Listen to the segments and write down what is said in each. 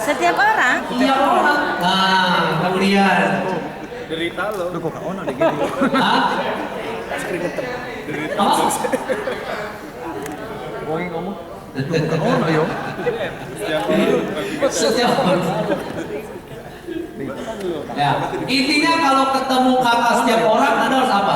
Setiap orang. Setiap orang. Nah, kemudian Derita lo. Lu kok gak ono deh gitu. hah? Apa? Wong yang ngomong. Lu kok gak ono yo. Setiap orang. Ya, intinya kalau ketemu kata setiap orang Anda harus apa?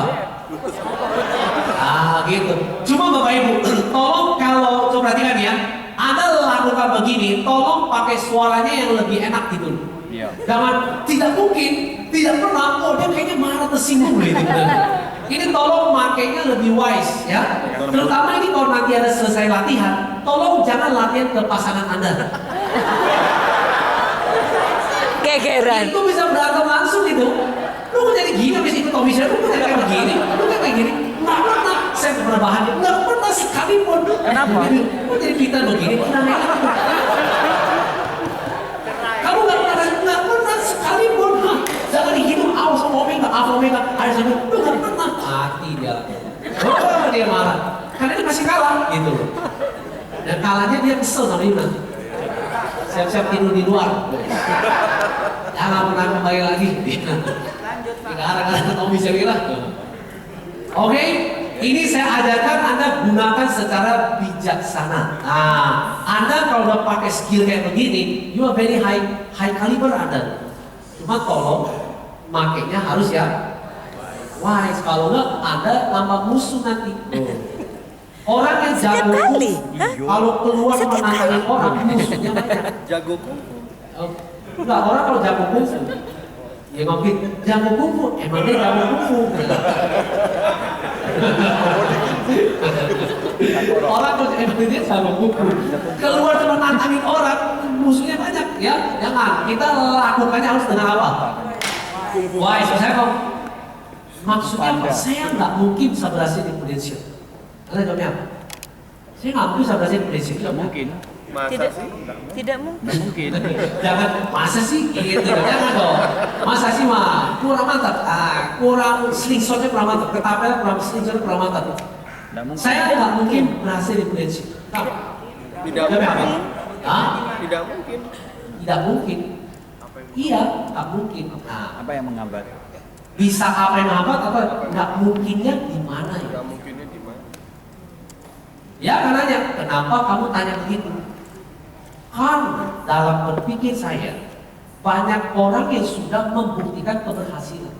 Ah, gitu. Cuma Bapak Ibu, tolong kalau coba perhatikan ya, Anda lakukan begini, tolong pakai suaranya yang lebih enak gitu. Iya. Jangan, tidak mungkin, tidak pernah, oh dia kayaknya marah tersinggung gitu. Ini tolong makainya lebih wise ya. Terutama ini kalau nanti ada selesai latihan, tolong jangan latihan ke pasangan Anda. Gegeran. Itu bisa berantem langsung itu. Lu kok jadi gini habis ikut komisi, lu kok jadi kayak begini, lu kok kayak gini. Nggak pernah, saya pernah bahannya, nggak pernah sekalipun. Kenapa? Kok jadi kita begini, kamu nggak pernah sekalipun. Jangan dihitung, awas sama omega, ada sampai, lu nggak pernah. Mati dia. Kenapa dia marah? Karena dia masih kalah, gitu loh. Dan kalahnya dia kesel sama Yuna. Siap-siap tidur di luar. Jangan pernah kembali lagi. Gara-gara Tommy Sewira. Oke, ini saya ajarkan Anda gunakan secara bijaksana. Nah, Anda kalau udah pakai skill kayak begini, you are very high caliber Anda. Cuma tolong makainya harus ya wise. Kalau enggak, Anda nambah musuh nanti. Orang yang jago kali? kalau keluar menantangin orang musuhnya banyak. Jago kungfu. Enggak, orang kalau jago kungfu ya ngomongin jago kungfu, emang dia jago kungfu. Orang kalau emang dia jago kungfu, keluar cuma nantangin orang, musuhnya banyak ya. Jangan, kita lakukannya harus dengan apa? Wah, saya kok maksudnya apa? Saya nggak mungkin bisa berhasil di Prudential. Anda jawabnya apa? Saya nggak mungkin bisa berhasil di Prudential. Tidak mungkin. Masa Tidak, sih? tidak mungkin. Tidak mungkin. Jangan, masa sih gitu, jangan dong. Masa sih mah kurang mantap, kurang slingshotnya kurang mantap, ketapelnya kurang slingshotnya kurang mantap. Tidak mungkin. Saya nggak mungkin berhasil di Prudential. Tidak mungkin. Hah? Tidak mungkin. Tidak mungkin. Iya, nggak mungkin. Nah, Apa yang menghambat? bisa apa yang menghambat atau nggak mungkinnya di mana ya? Tidak mungkinnya di mana? Ya karena kenapa kamu tanya begitu? Karena dalam berpikir saya banyak orang yang sudah membuktikan keberhasilan.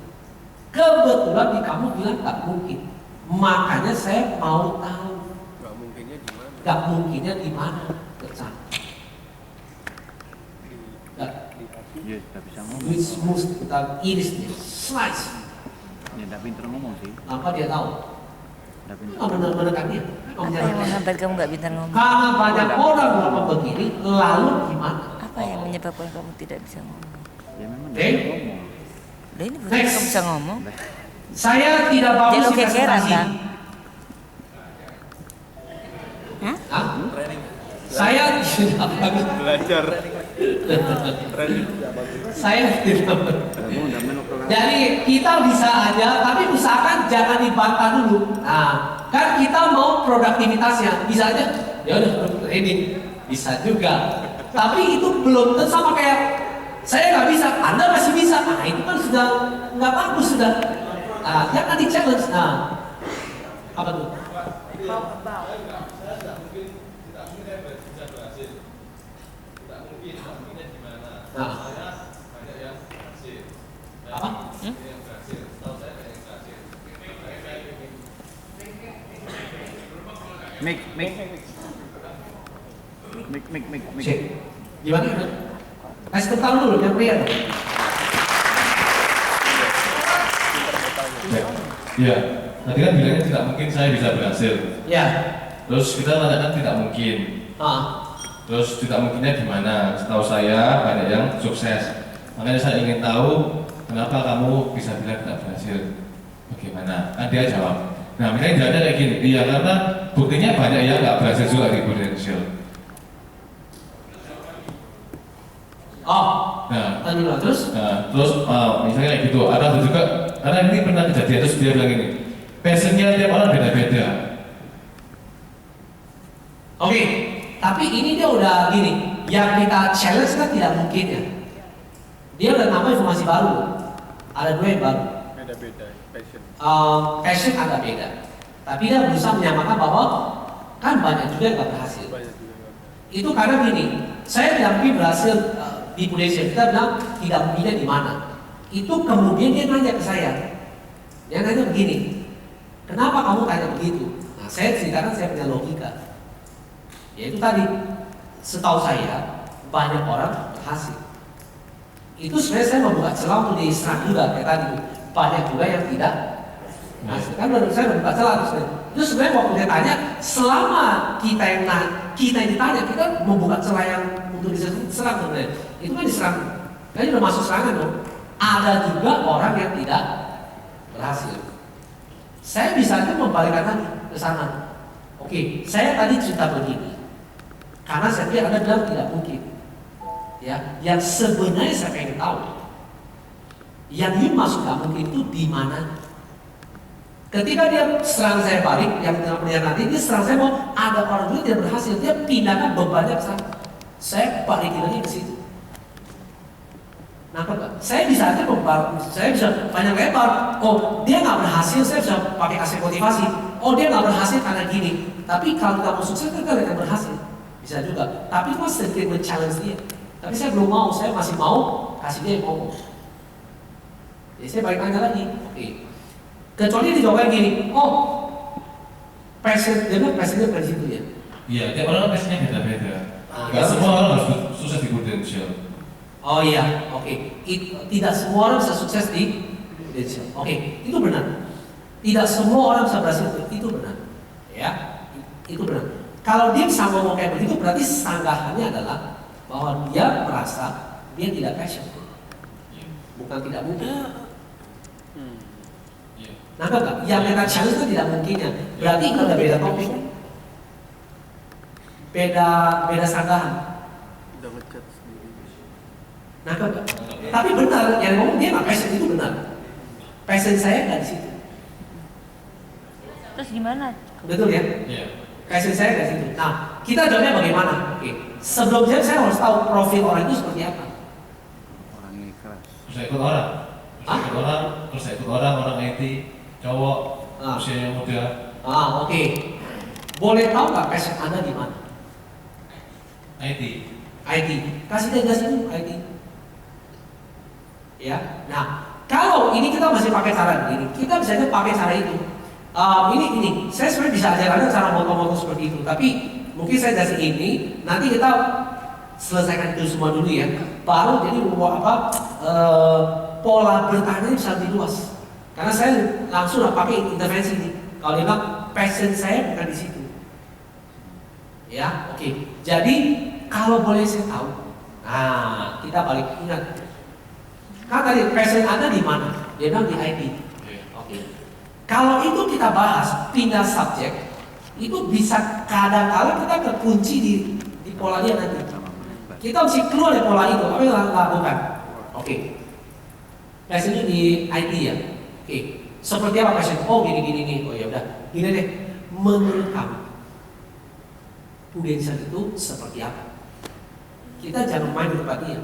Kebetulan di kamu bilang nggak mungkin, makanya saya mau tahu Tidak mungkinnya di mana? nggak mungkinnya di mana. Kesan. Iya, tidak bisa ngomong. Duit smooth kita iris dia, slice. Ya, tidak pintar ngomong sih. Apa dia tahu? Tidak pintar. Nggak menekan dia. Apa yang menghambat kamu nggak bisa ngomong? Karena banyak orang ngomong begini, lalu gimana? Apa yang menyebabkan kamu tidak bisa ngomong? Ya memang Oke. tidak bisa ngomong. Lah ini bukan Next. kamu bisa ngomong. Saya tidak bagus Jadi lo di kekeran presentasi. kan? Hah? Hah? Saya tidak bagus. Belajar. Training. Saya tidak bagus. Kamu tidak menokrak. Jadi kita bisa aja, tapi usahakan jangan dibantah dulu. Nah, kan kita mau produktivitasnya, bisa aja. Ya udah ini bisa juga. Tapi itu belum tentu sama kayak saya nggak bisa, Anda masih bisa. Nah itu kan sudah nggak bagus sudah. Nah, jangan di challenge. Nah, apa tuh? Nah, apa? Mik. Cek. Gimana? Kasih tentang dulu yang pria. Iya, tadi kan bilangnya tidak mungkin saya bisa berhasil. Ya. Terus kita tanyakan tidak mungkin. Ah. Terus tidak mungkinnya di mana? Setahu saya banyak yang sukses. Makanya saya ingin tahu kenapa kamu bisa bilang tidak berhasil. Bagaimana? Kan dia jawab. Nah, misalnya jawabnya kayak gini. Iya, karena buktinya banyak yang nggak berhasil juga di Prudential. Oh. Nah, Tadi dulu terus. misalnya kayak gitu. Ada juga karena ini pernah kejadian terus dia bilang gini. Passionnya tiap orang beda-beda. Oke. Tapi ini dia udah gini. yang kita challenge kan tidak mungkin ya. Dia udah nambah informasi baru. Ada 2 yang baru. Beda-beda passion. Passion agak beda. Tapi dia berusaha menyamakan bahwa kan banyak juga yang gak berhasil. Banyak juga yang Itu karena gini, saya tidak mungkin berhasil di Indonesia. Kita bilang tidak mungkinnya di mana. Itu kemudian dia nanya ke saya. Dia nanya begini, kenapa kamu tanya begitu? Nah, saya ceritakan saya punya logika. Yaitu tadi, setahu saya banyak orang berhasil. Itu sebenarnya saya membuka celah untuk diserang juga kayak tadi. Banyak juga yang tidak berhasil. Kan menurut saya membuka celah terus. Itu sebenarnya waktu dia tanya, selama kita yang ditanya, kita membuka celah yang untuk diserang sebenarnya. Itu kan diserang. Kan udah masuk serangan dong. Ada juga orang yang tidak berhasil. Saya bisa aja membalikkan lagi ke sana. Oke, saya tadi cerita begini. Karena saya pikir Anda bilang tidak mungkin. Ya, yang sebenarnya saya pengen tahu, yang you masuk nggak mungkin itu di mana? Ketika dia serang saya balik, yang dengan nanti dia serang saya mau ada orang juga tidak berhasil, dia pindahkan bebannya ke sana. Saya balikin lagi ke situ. Nah, saya bisa aja saya bisa panjang lebar. Oh, dia nggak berhasil, saya bisa pakai aspek motivasi. Oh, dia nggak berhasil karena gini. Tapi kalau kamu sukses, kita lihat yang berhasil. Bisa juga. Tapi itu sedikit men-challenge dia. Tapi saya belum mau, saya masih mau kasih dia yang ngomong. Jadi saya balik tanya lagi. Oke. Kecuali dijawabnya gini, oh, passion, dia bilang passionnya dari situ ya. Iya, tiap orang passionnya beda-beda. Ah, Gak ya, semua orang harus sukses di Prudential. Oh iya, oke. Tidak semua orang bisa sukses di Prudential. Oke, itu benar. Tidak semua orang bisa berhasil, itu benar. Ya, itu benar. Kalau dia bisa ngomong kayak begitu, berarti sanggahannya adalah bahwa dia merasa dia tidak passion. Bukan tidak mungkin. Iya. Nah, enggak, yang kita challenge itu tidak mungkinnya. Berarti itu udah beda topik. Beda sanggahan. udah ngecat sendiri. Nah, enggak. Tapi benar, yang ngomong dia nggak passion itu benar. Passion saya nggak di situ. Terus gimana? Betul ya? Iya. Passion saya nggak di situ. Nah, kita jawabnya bagaimana? Oke. Sebelum jawab saya harus tahu profil orang itu seperti apa. Orang yang keras. Terus saya ikut orang. Terus saya ikut orang IT, cowok, Ah. usia yang muda. Oke. Boleh tahu nggak passion Anda di mana? IT. IT. Kasih dia dulu IT. Ya. Nah, kalau ini kita masih pakai cara begini, kita bisa aja pakai cara itu. Ini. Saya sebenarnya bisa ajarkan cara moto-moto seperti itu, tapi mungkin saya kasih ini. Nanti kita selesaikan itu semua dulu ya. Baru jadi pola bertanya bisa lebih luas. Karena saya langsung pakai intervensi ini. Kalau dia bilang passion saya bukan di situ. Ya, oke. Jadi kalau boleh saya tahu, nah kita balik ingat. Kan tadi passion Anda di mana? Dia bilang di IT. Oke. Kalau itu kita bahas pindah subjek, itu bisa kadang-kadang kita kekunci di pola dia nanti. Kita mesti keluar dari pola itu. Apa yang lakukan? Oke. Passionnya di IT ya. Oke. Seperti apa passion? Oh gini. Oh ya udah. Gini deh. Menurut kamu Prudential itu seperti apa? Kita jangan main di tempat dia.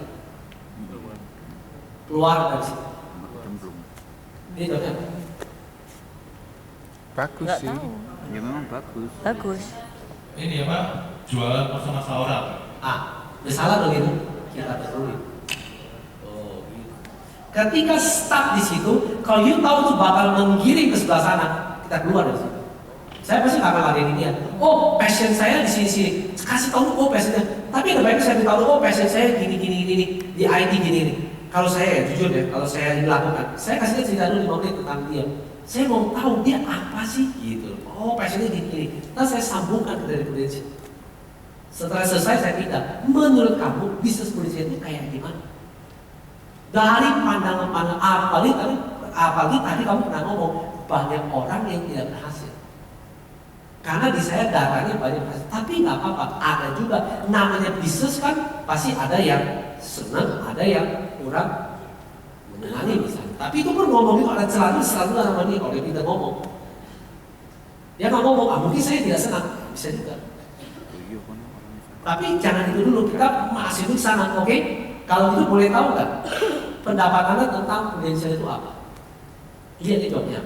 Keluar dari situ. Dia jawabnya apa? Bagus Nggak sih. tahu. Ya memang bagus. Bagus. Ini apa? Jualan masa-masa orang. Bersalah dong itu. Kita betulin. Oh, gitu. Ketika stuck di situ, kalau you tahu itu bakal menggiring ke sebelah sana, kita keluar dari situ. Saya pasti nggak akan ladenin dia. Oh, passion saya di sini. Kasih tahu oh passionnya. Tapi ada baiknya saya tahu oh passion saya gini di IT gini. Kalau saya jujur ya, kalau saya ini lakukan, saya kasih dia cerita dulu 5 menit tentang dia. Saya mau tahu dia apa sih gitu. Oh passionnya gini. Nah saya sambungkan dari Prudential. Setelah selesai saya pindah. Menurut kamu bisnis Prudential itu kayak gimana? Dari pandangan-pandangan apalagi tadi kamu pernah ngomong banyak orang yang tidak berhasil. Karena di saya datanya banyak berhasil. Tapi nggak apa-apa. Ada juga namanya bisnis kan pasti ada yang senang, ada yang kurang menyenangi misalnya. Tapi itu pun ngomong itu ada selalu nama dia kalau dia tidak ngomong. Dia nggak ngomong, mungkin saya tidak senang, bisa juga. Tapi jangan itu dulu, kita masih di sana, oke? Kalau itu boleh tahu nggak pendapat Anda tentang prudensial itu apa? Lihat dia jawabnya.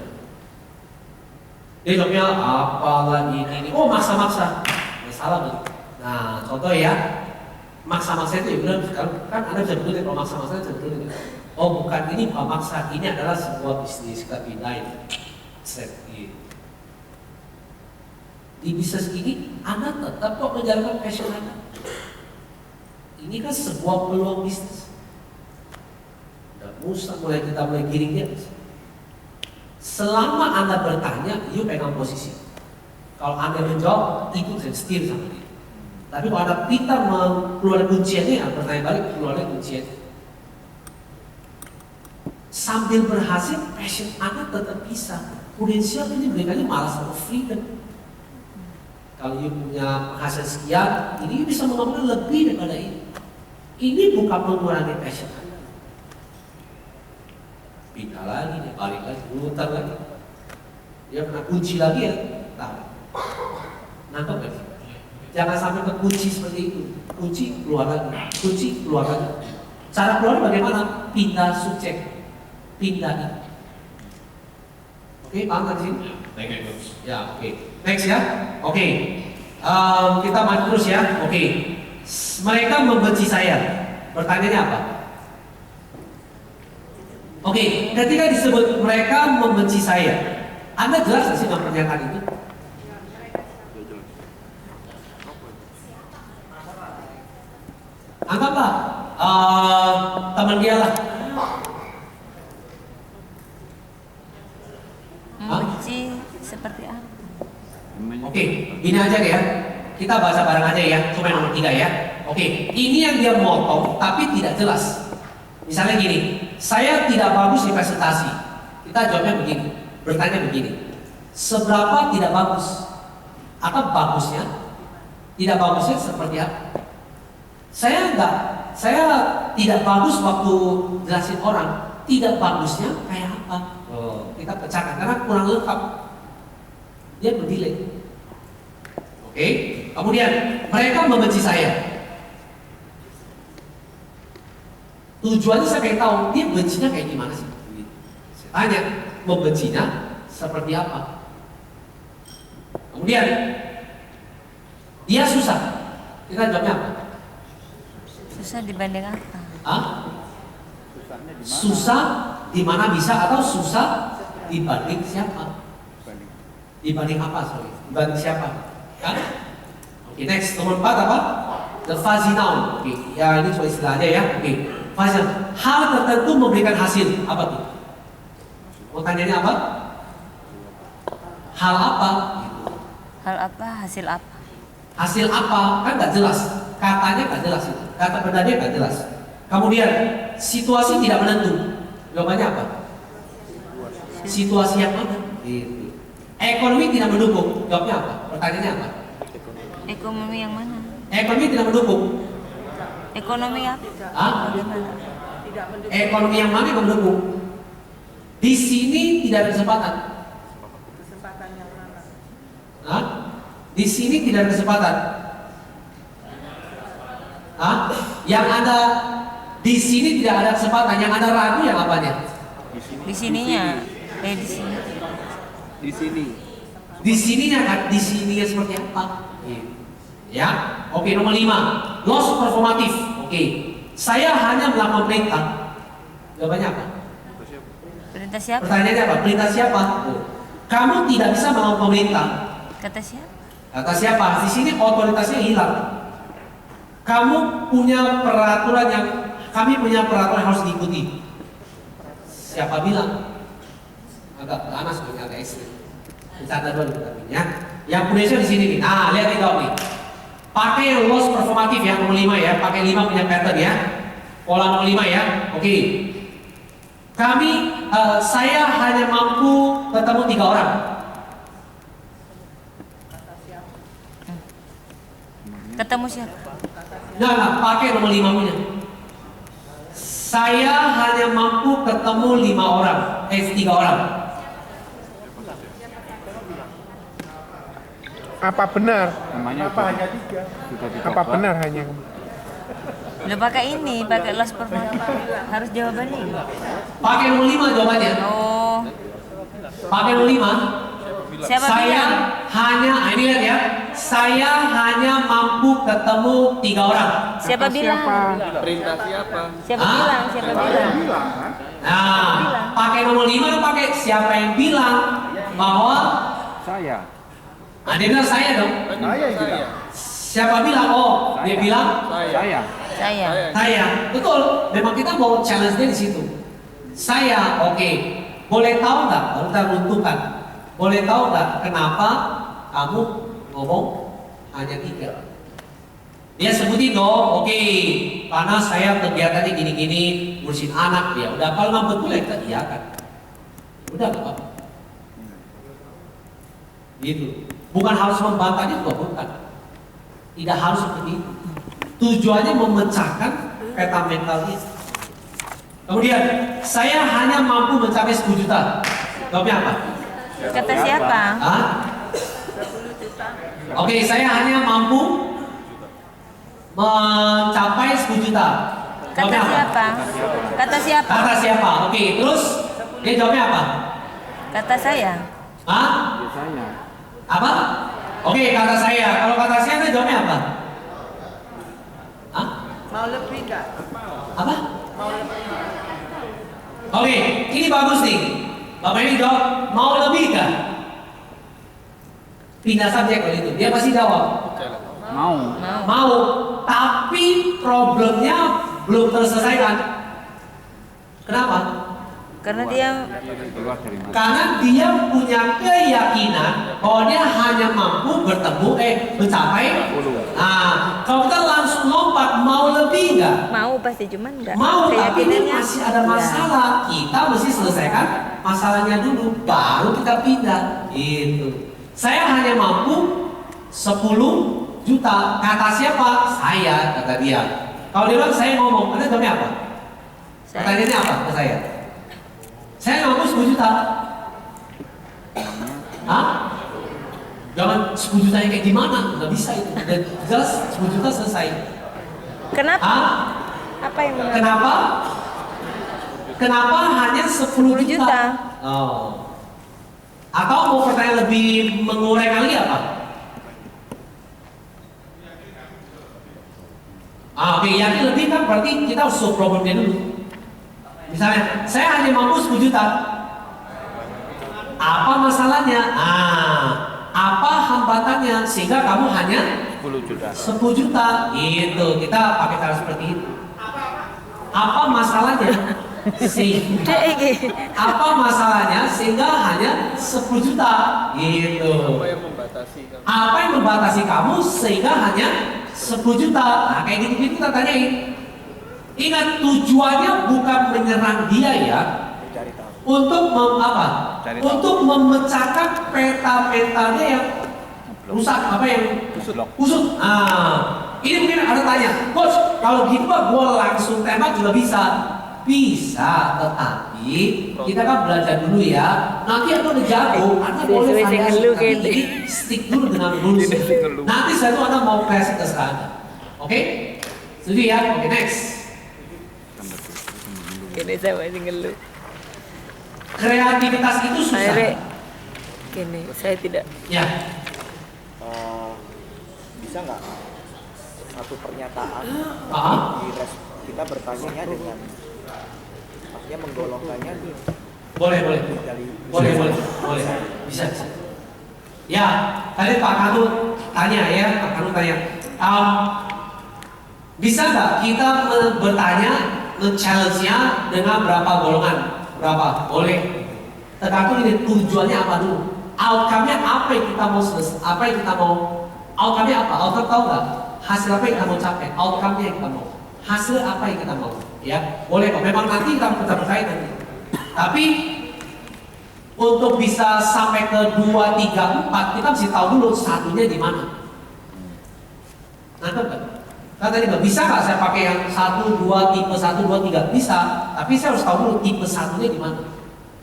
Dia jawabnya apalah ini. Oh, maksa-maksa. Ya, salah betul. Nah, contoh ya, maksa-maksa itu ya bilang kan Anda bisa betul kalau maksa-maksa bisa betul. Oh, bukan, ini bukan maksa, ini adalah sebuah bisnis, kita pindahin. Set gitu. Di bisnis ini Anda tetap kok menjalankan passion Anda. Ini kan sebuah peluang bisnis. Dan mulai kita giring dia. Selama Anda bertanya, you pegang posisi. Kalau Anda menjawab, ikut dan setir sama dia. Tapi kalau Anda pintar keluar kunciannya, bertanya balik keluar kuncian. Sambil berhasil, passion Anda tetap bisa. Prudensial ini berikannya malah sama freedom. Kalau you punya penghasilan sekian, ini bisa mengembangkan lebih daripada ini. Ini bukan mengurangi passion Anda. Pindah lagi, dia balik lagi, muter lagi. Dia kena kunci lagi ya, tahu. Nangkep gak sih? Jangan sampai ke kunci seperti itu. Kunci keluar lagi, kunci keluar lagi. Cara keluar bagaimana? Pindah subjek, pindah ini. Oke, paham nggak di sini? Thank you, Coach. Ya, oke. Next ya. Oke. Kita maju terus ya. Oke. Mereka membenci saya. Pertanyaannya apa? Oke, ketika disebut mereka membenci saya, Anda jelas nggak sih dengan pernyataan itu? Anggaplah teman dia lah. Membenci seperti apa? Oke, ini aja deh ya. Kita bahasa bareng aja ya, cuma nomor 3 ya. Oke, ini yang dia motong tapi tidak jelas. Misalnya gini, saya tidak bagus di presentasi. Kita jawabnya begini, bertanya begini. Seberapa tidak bagus? Apa bagusnya? Tidak bagusnya seperti apa? Saya tidak bagus waktu jelasin orang. Tidak bagusnya kayak apa? Kita pecahkan karena kurang lengkap. Dia berdilai. Oke, kemudian mereka membenci saya. Tujuannya saya pengen tahu dia bencinya kayak gimana sih? Saya tanya, membencinya seperti apa? Kemudian dia susah. Kita jawabnya apa? Susah dibanding apa? Hah? Susah di mana bisa atau susah dibanding siapa? Dibanding apa? Sorry, dibanding siapa? Kan? Oke, next nomor 4 apa? The fuzzy noun. Oke, ya ini cuma istilahnya ya. Oke, fuzzy noun. Hal tertentu memberikan hasil. Apa tuh? Mau tanyanya apa? Hal apa? Hal apa? Hasil apa? Hasil apa? Kan nggak jelas. Katanya nggak jelas itu. Kata bendanya nggak jelas. Kemudian situasi tidak menentu. Jawabannya apa? Situasi yang mana? Gitu. Ekonomi tidak mendukung. Jawabnya apa? Pertanyaannya apa? Ekonomi yang mana? Ekonomi tidak mendukung. Ekonomi apa? Hah? Bagaimana? Ekonomi yang mana yang mendukung? Di sini tidak ada kesempatan. Hah? Di sini tidak ada kesempatan. Hah? Yang ada di sini tidak ada kesempatan. Yang ada ragu yang apanya? Di sininya. Di sini. Di sini. Di sininya kan? Di sininya seperti apa? Ya. Oke, nomor 5. Loss performatif. Oke. Saya hanya melakukan perintah. Jawabannya apa? Perintah siapa? Pertanyaannya apa? Perintah siapa? Kamu tidak bisa melakukan perintah. Kata siapa? Kata siapa? Di sini otoritasnya hilang. Kami punya peraturan yang harus diikuti. Siapa bilang? Agak panas, agak ekstrim. Bercanda dulu tapi ya. Yang Indonesia di sini nih. Nah, lihat nih nih. Pakai yang loss performatif ya, nomor 5 ya. Pakai 5 punya pattern ya. Pola nomor 5 ya. Oke. Saya hanya mampu ketemu 3 orang. Ketemu siapa? Nah, pakai nomor 5 punya. Saya hanya mampu ketemu 5 orang. 3 orang. Apa benar? Namanya Apa udah- hanya 3? Sudah Apa dicoba. benar hanya? Udah pakai ini, pakai last performance. Harus jawabannya ini. Pakai nomor 5 jawabannya. Oh, Pakai nomor 5. siapa Saya bilang? hanya, ini lihat ya. Saya hanya mampu ketemu 3 orang. Siapa bilang? Perintah siapa? Siapa Hah? bilang? Siapa bilang? Nah, pakai nomor 5 atau pakai siapa yang bilang bahwa Saya. dia bilang saya dong. Saya. Siapa bilang? Oh, dia bilang Saya. Saya. saya. Betul. Memang kita mau challenge dia di situ. Saya, oke. Boleh tahu nggak? Kalau kita runtuhkan, boleh tahu nggak kenapa kamu ngomong hanya 3? Dia sebutin dong, oke. Karena saya kegiatannya gini-gini, ngurusin anak dia. Udah kalau memang betul ya kita iyakan. Udah nggak apa-apa. Gitu. Bukan harus membantahnya juga bukan. Tidak harus seperti itu. Tujuannya memecahkan peta mentalnya. Kemudian, saya hanya mampu mencapai 10 juta. Jawabnya apa? Kata siapa? Hah? Oke, saya hanya mampu mencapai 10 juta. Kata Jawabnya apa? siapa? Kata siapa? Kata siapa? Oke, terus dia jawabnya apa? Kata saya. Hah? Ya, saya. Apa? Oke, kata saya. Kalau kata saya, dia jawabnya apa? Hah? Mau lebih nggak? Apa? Oke, ini bagus nih. Bapak ini jawab, mau lebih kan? Pindah subjek kalau itu. Dia pasti jawab, Mau. Mau. mau. Tapi problemnya belum terselesaikan. Kenapa? Karena dia Keluar dari mana? Karena dia punya keyakinan bahwa dia hanya mampu mencapai. Nah, kalau kita langsung lompat, mau lebih nggak? mau pasti cuman enggak. Mau, tapi ini Keyakinannya masih ada enggak. masalah. Kita mesti selesaikan masalahnya dulu, baru kita pindah. Gitu. Saya hanya mampu 10 juta. Kata siapa? Saya, kata dia. Kalau dia bilang saya ngomong, Anda jawabnya apa? Pertanyaannya apa ke saya? Saya mampu 10 juta. Hah? Jangan 10 juta yang kayak gimana? Nggak bisa itu. Dan jelas 10 juta selesai. Kenapa? Hah? Apa yang menarik? Kenapa? Kenapa hanya 10 10 juta? juta. Oh. Atau mau pertanyaan lebih menguraikan lagi apa? Oke, yakin lebih kan berarti kita harus solve problemnya dulu. Misalnya, saya hanya mampu 10 juta. Apa masalahnya? Apa hambatannya sehingga kamu hanya 10 juta. 10 juta? Gitu. Kita pakai cara seperti itu. Apa masalahnya? Sehingga apa masalahnya sehingga hanya 10 juta? Gitu. Apa yang membatasi kamu? Apa yang membatasi kamu sehingga hanya 10 juta? Nah, kayak gitu-gitu kita tanyain. Ingat, tujuannya bukan menyerang dia ya, untuk Cari tahu. untuk memecahkan peta mentalnya yang rusak, apa yang kusut. Ini mungkin ada tanya, coach, kalau gitu mah gue langsung tembak juga bisa. Bisa, tetapi kita kan belajar dulu ya. Nanti Anda udah jago, Anda boleh Sesuai variasi, ngeluh tapi gitu. ini stick dulu dengan rules. Nanti setelah itu Anda mau kreasi terserah Anda. Oke? Setuju ya? Oke, next. Kini saya masih ngeluh. Kreativitas itu susah. Akhirnya, kini saya tidak. Ya, Bisa nggak satu pernyataan paham? kita bertanya dengan maksudnya menggolongkannya Boleh. dari Boleh. Bisa. Ya, tadi Pak Kanu tanya ya, Pak Kanu tanya. Bisa nggak kita bertanya, nge-challenge-nya dengan berapa golongan? Berapa? Boleh. Tergantung ini tujuannya apa dulu. Outcome-nya apa yang kita mau apa yang kita mau? Outcome-nya apa? Outcome tahu nggak? Hasil apa yang kita mau capai? Outcome-nya yang kita mau. Hasil apa yang kita mau? Ya, boleh kok. Memang nanti kita berkait nanti. Tapi untuk bisa sampai ke 2, 3, 4 kita mesti tahu dulu satunya di mana. Nangkep kan? Kan tadi nggak bisa nggak saya pakai yang 1, 2, tipe 1, 2, 3 bisa. Tapi saya harus tahu dulu tipe satunya di mana.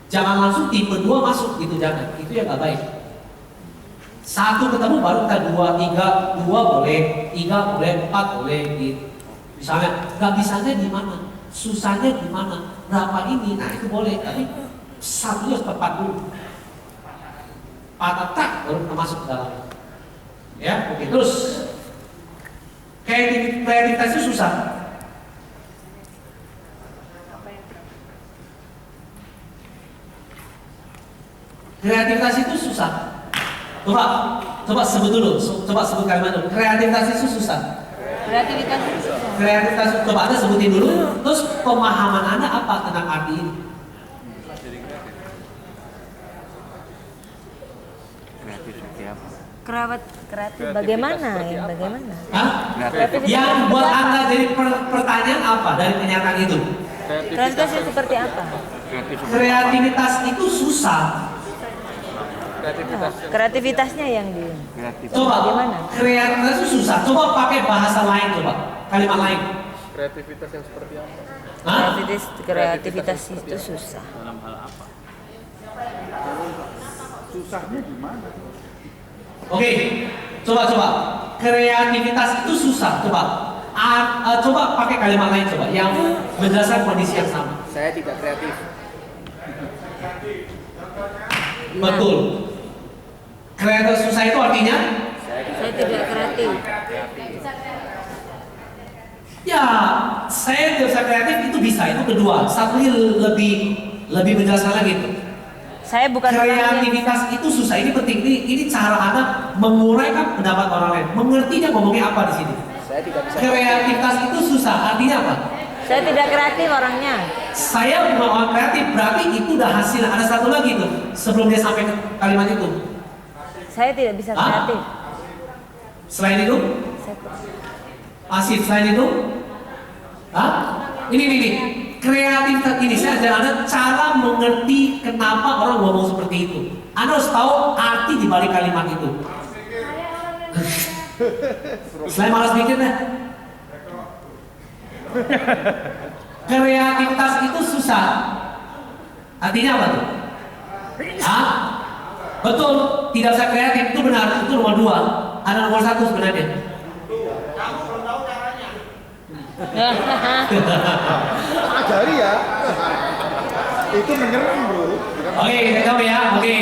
Jangan langsung tipe 2 masuk gitu, jangan. Itu yang nggak baik. Satu ketemu baru kita dua, tiga, dua boleh, tiga boleh, empat boleh. Gitu. Misalnya, nggak bisanya di mana, susahnya di mana, berapa ini, nah itu boleh. Tapi satu harus tepat dulu. Patah tak baru kita masuk ke dalam. Ya, oke. Terus kreativitas itu susah. Kreativitas itu susah. Coba sebut dulu. Coba sebut kalimat dulu. Kreativitas itu susah. Kreativitas itu susah. Kreativitas coba Anda sebutin dulu. Terus pemahaman Anda apa tentang arti ini? Kreatif seperti apa? Kreatif bagaimana? Yang bagaimana? Hah? Kreativitas Yang seperti buat apa? Anda jadi pertanyaan apa dari kenyataan itu? Kreativitas itu seperti apa? Kreatif seperti Kreativitas itu susah. Kreativitas yang Kreativitasnya yang di kreatif. Coba Bagaimana? kreativitas itu susah. Coba pakai bahasa lain coba. Kalimat lain. kreativitas yang seperti apa? Hah? Kreativitas itu susah. Dalam hal apa? Susahnya gimana? Oke, coba. Kreativitas itu susah. Coba. Coba pakai kalimat lain coba yang menjelaskan kondisi yang sama. Saya tidak kreatif. Betul. Kreatif susah itu artinya? Saya tidak kreatif. Ya, saya tidak bisa kreatif itu bisa. Itu kedua. Satu lebih menjelaskan lagi itu. Saya bukan orang yang Kreativitas itu susah. Ini penting. Ini cara Anda menguraikan pendapat orang lain. Mengerti dia ngomongnya apa di sini. Saya tidak bisa. Kreativitas itu susah. Artinya apa? saya tidak kreatif orangnya. Saya bukan orang kreatif. Berarti itu udah hasil. Ada satu lagi tuh. Sebelum dia sampai ke kalimat itu. Saya tidak bisa Hah? kreatif. Selain itu, Asif selain itu, ini kreativitas ini saya ajar Anda cara mengerti kenapa orang ngomong seperti itu. Anda harus tahu arti di balik kalimat itu. Selain malas mikir deh. Kreativitas itu susah. Artinya apa tuh? Hah? Betul, tidak bisa kreatif itu benar. Itu nomor 2. Ada nomor 1 sebenarnya. Ajari ya. Itu menyerang bro. Oke, kita tahu ya. Oke.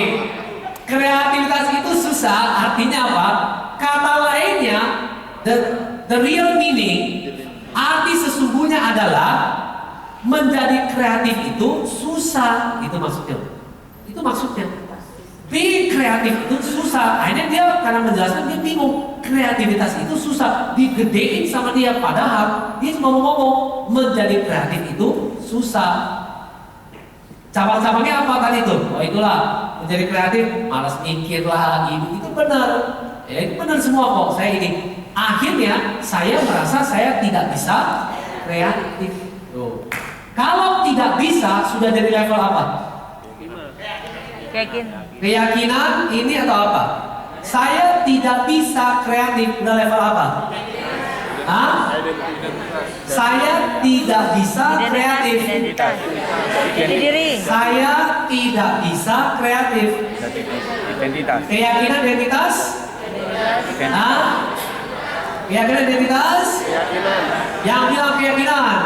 Kreativitas itu susah, artinya apa? Kata lainnya, the real meaning, arti sesungguhnya adalah menjadi kreatif itu susah. Itu maksudnya. Itu maksudnya. Being kreatif itu susah. Akhirnya dia karena menjelaskan dia bingung. Kreativitas itu susah. Digedein sama dia. Padahal dia cuma ngomong menjadi kreatif itu susah. Cabang-cabangnya apa tadi itu? Oh itulah menjadi kreatif. Malas mikir lah. Itu benar. Ya itu benar semua kok. Saya ini. Akhirnya saya merasa saya tidak bisa kreatif. Tuh. Kalau tidak bisa sudah dari level apa? Keyakinan ini atau apa? Saya tidak bisa kreatif udah level apa? Hah? Saya tidak bisa kreatif. Jadi diri. Saya tidak bisa kreatif. Identitas. Keyakinan identitas? Hah? Keyakinan identitas? Yang bilang keyakinan.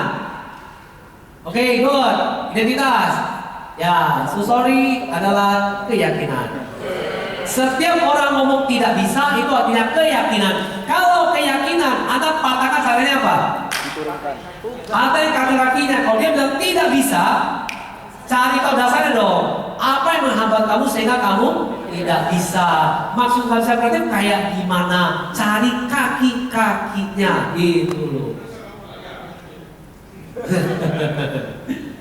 Oke, good. Identitas. Ya, so sorry adalah keyakinan. Setiap orang ngomong tidak bisa itu artinya keyakinan. Kalau keyakinan, Anda patahkan caranya apa? Diturunkan. Ada yang kaki-kakinya. Kalau dia bilang tidak bisa, cari tahu dasarnya dong. Apa yang menghambat kamu sehingga kamu tidak bisa? Maksud nggak bisa kreatif kayak gimana? Cari kaki-kakinya gitu loh.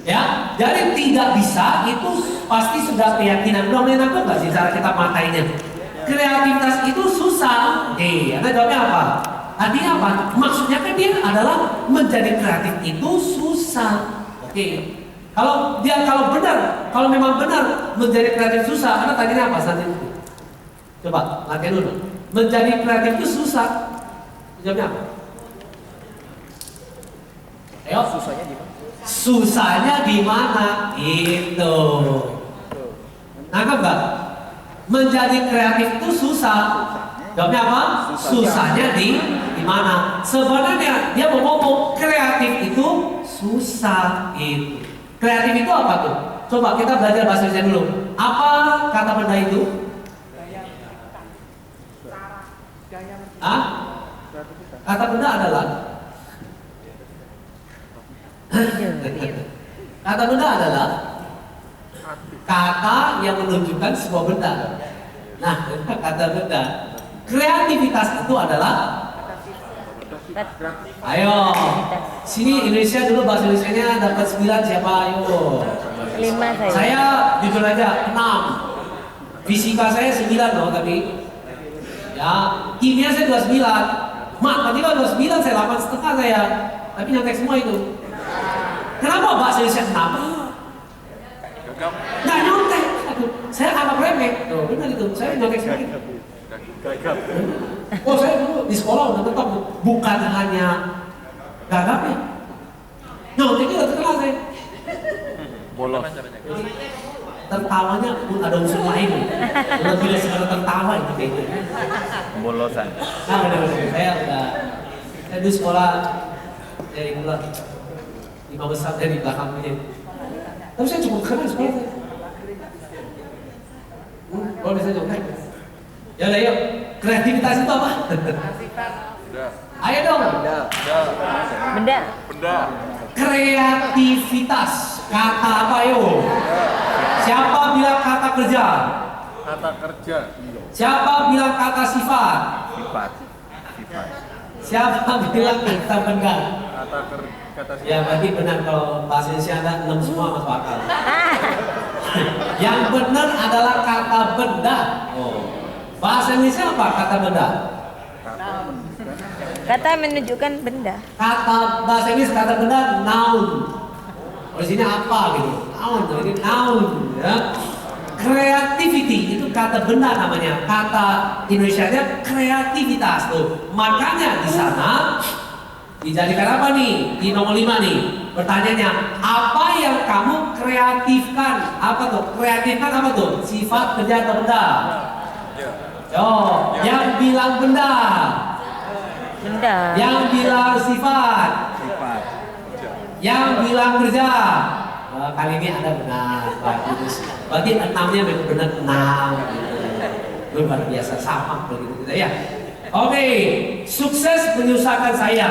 Ya, jadi tidak bisa itu pasti sudah keyakinan. Udah mulai nangkep nggak sih cara kita matainya? Kreativitas itu susah. Anda jawabnya apa? Artinya apa? Maksudnya kan dia adalah menjadi kreatif itu susah. Oke. Kalau memang benar menjadi kreatif susah, Anda tanya apa saat itu? Coba latihan dulu. Menjadi kreatif itu susah. Jawabnya apa? Ayo. Susahnya gimana? Susahnya di mana? Itu. Nangkep nggak? Menjadi kreatif itu susah. Jawabnya apa? Susahnya di mana? Sebenarnya dia mau ngomong kreatif itu susah itu. Kreatif itu apa tuh? Coba kita belajar bahasa Indonesia dulu. Apa kata benda itu? Ah? Kata benda adalah kata benda adalah kata yang menunjukkan sebuah benda. Nah, kata benda. Kreativitas itu adalah ayo. Sini Indonesia dulu bahasa Indonesianya dapat 9 siapa? Ayo. 5 saya. Saya jujur aja 6. Fisika saya 9 loh tapi. Ya, kimia saya 29. Matematika 29, saya 8,5 saya. Tapi nyontek semua itu. Kenapa bahasa Indonesia 6? Nggak nyontek. Saya anggap remeh. Tuh, benar itu. Saya nyontek semua itu. Oh, saya dulu di sekolah udah tetap bukan hanya gagapnya. Nyonteknya udah terkenal saya. Bolos. Tertawanya pun ada unsur lain. Udah tidak sekedar tertawa itu kayaknya. Bolosan. Nah, benar-benar saya di sekolah dari bulan 5 besar dari belakangnya. Tapi saya cukup keren sekolah saya. Kalau bisa juga. Ya udah yuk, kreativitas itu apa? Ayo dong. Benda. Kreativitas kata apa yuk? Siapa bilang kata kerja? Kata kerja. Siapa bilang kata sifat? Sifat. Siapa bilang kata benda? Kata Ya berarti benar kalau bahasa Indonesia ada 6 semua masuk akal. Yang benar adalah kata benda. Oh. Bahasa Indonesia apa kata benda? Kata menunjukkan benda. Kata bahasa Inggris kata benda noun. Di sini apa gitu? Noun. Jadi noun. Ya. Creativity itu kata benda namanya. Kata Indonesianya kreativitas tuh. Makanya di sana dijadikan apa nih? Di nomor 5 nih. Pertanyaannya, apa yang kamu kreatifkan? Apa tuh? Kreatifkan apa tuh? Sifat, kerja atau benda? Yo, yang bilang benda. Benda. Yang bilang sifat. Yang bilang kerja. Kali ini Anda benar, bagus. Berarti 6-nya memang benar 6 gitu. Luar biasa sama begitu gitu ya. Oke, sukses menyusahkan saya.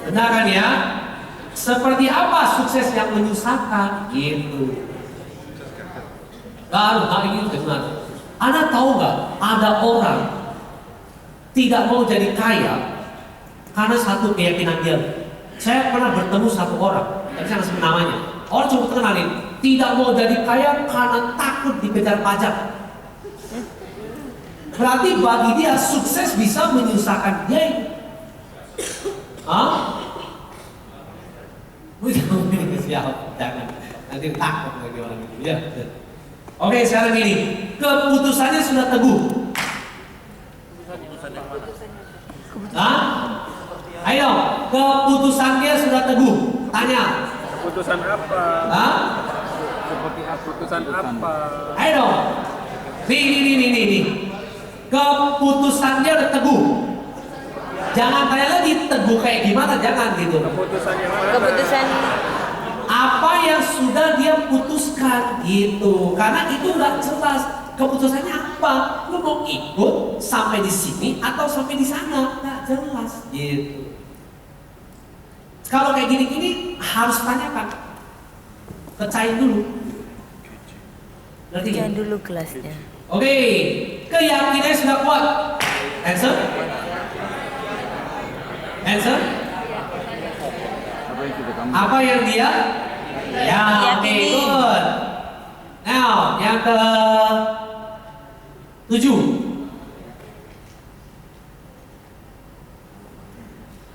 Benar kan ya? Seperti apa sukses yang menyusahkan? Gitu. Nah ini benar. Anda tahu nggak? Ada orang tidak mau jadi kaya karena satu keyakinan dia. Saya pernah bertemu satu orang, tapi saya nggak sebut namanya. Orang cukup terkenal ini, tidak mau jadi kaya karena takut dikejar pajak. Berarti bagi dia sukses bisa menyusahkan dia. Hah? Siap, jangan. Nanti takut bagi orang itu. Ya. Oke, sekarang ini keputusannya sudah teguh. Hah? Ayo, keputusan dia sudah teguh. Tanya. Keputusan apa? Hah? Seperti keputusan apa? Ayo dong. Nih. Keputusan dia udah teguh. Jangan tanya lagi teguh kayak gimana, jangan gitu. Keputusan yang mana? Keputusan Apa yang sudah dia putuskan gitu. Karena itu nggak jelas. Keputusannya apa? Lu mau ikut sampai di sini atau sampai di sana? Nggak jelas gitu. Kalau kayak gini-gini harus tanyakan. Pecahin dulu. Ngerti nggak? jangan dulu kelasnya. Oke, keyakinannya sudah kuat. Answer? Answer? Apa yang dia? Ya, oke, Yakini. good. Now, yang ke 7.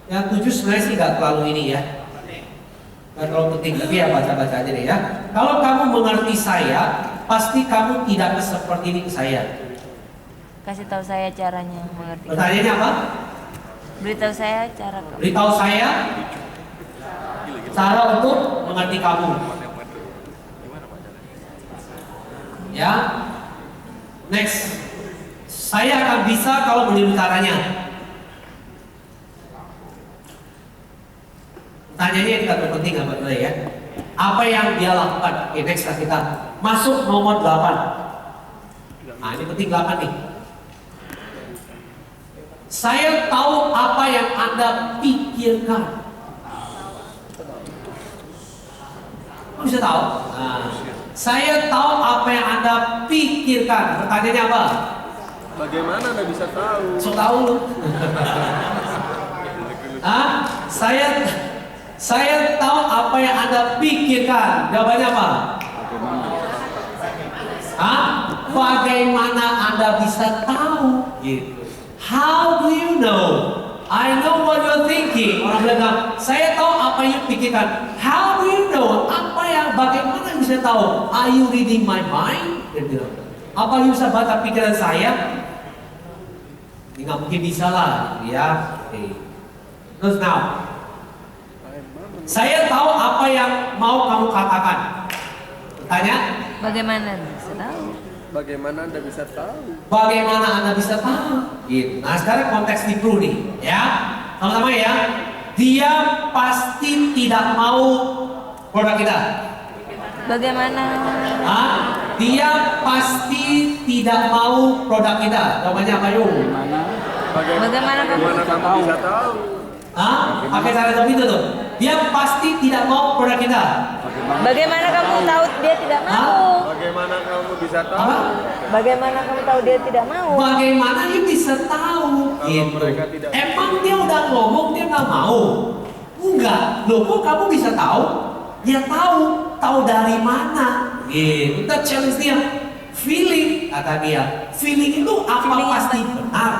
Yang 7 sebenarnya sih nggak terlalu ini ya. Nggak terlalu penting, tapi ya baca-baca aja deh ya. Kalau kamu mengerti saya, pasti kamu tidak seperti ini ke saya. Kasih tahu saya caranya mengerti. Pertanyaannya apa? Beritahu saya cara Beritahu saya cara untuk mengerti kamu. Ya. Next. Saya akan bisa kalau meniru caranya. Tanyanya kita terpenting apa ya? Apa yang dia lakukan? Oke, next kita masuk nomor 8. Nah, ini penting 8 nih. Saya tahu apa yang Anda pikirkan. Kok bisa tahu? Nah, saya tahu apa yang Anda pikirkan. Pertanyaannya apa? Bagaimana Anda bisa tahu? So tahu lu. Saya tahu apa yang Anda pikirkan. Jawabannya apa? Bagaimana Anda bisa tahu? Gitu. How do you know? I know what you're thinking. Orang bilang, saya tahu apa yang pikirkan. How do you know? Bagaimana bisa tahu? Are you reading my mind? Gitu. Apa you bisa baca pikiran saya? Ini nggak mungkin bisa lah, ya. Okay. Terus now, saya tahu apa yang mau kamu katakan. Tanya? Bagaimana bisa tahu? Bagaimana Anda bisa tahu? Bagaimana Anda bisa tahu? Gitu. Nah sekarang konteks di Pro nih, ya. Sama-sama ya. Dia pasti tidak mau produk kita. Bagaimana? Dia pasti tidak mau produk kita. Jawabannya apa yuk? Bagaimana kamu bisa tahu? Pakai cara seperti itu tuh. Dia pasti tidak mau produk kita. Bagaimana kamu tahu dia tidak mau? Bagaimana kamu bisa tahu? Bagaimana kamu tahu dia tidak mau? Bagaimana you bisa tahu? Gitu. mereka tidak- Emang dia udah ngomong dia nggak mau? Enggak. Loh kok kamu bisa tahu? Dia tahu. Tahu dari mana? Gitu. Kita challenge dia. Feeling kata dia. Feeling itu apa Feeling pasti apa? benar?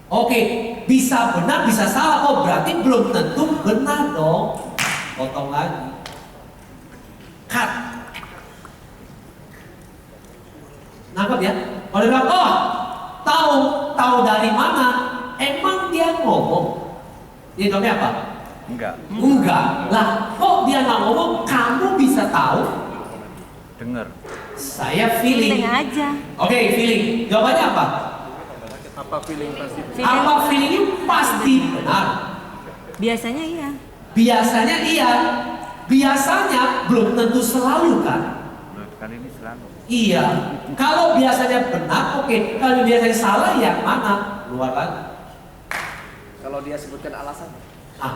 Oke, bisa benar, bisa salah. Oh berarti belum tentu benar dong. Potong lagi. Cut. Nangkep ya? Kalau dia bilang, oh tahu dari mana? Emang dia ngomong? Dia jawabnya apa? Enggak. Lah, kok dia nggak ngomong? Kamu bisa tahu? Dengar. Saya feeling. aja. Oke, feeling. Jawabannya apa? Apa feeling pasti? Apa feelingnya pasti benar? Biasanya iya. Biasanya iya. Biasanya belum tentu selalu kan? Kali ini selalu. Iya. Kalau biasanya benar, oke. Kalau biasanya salah, yang mana? Keluar lagi. Kalau dia sebutkan alasan.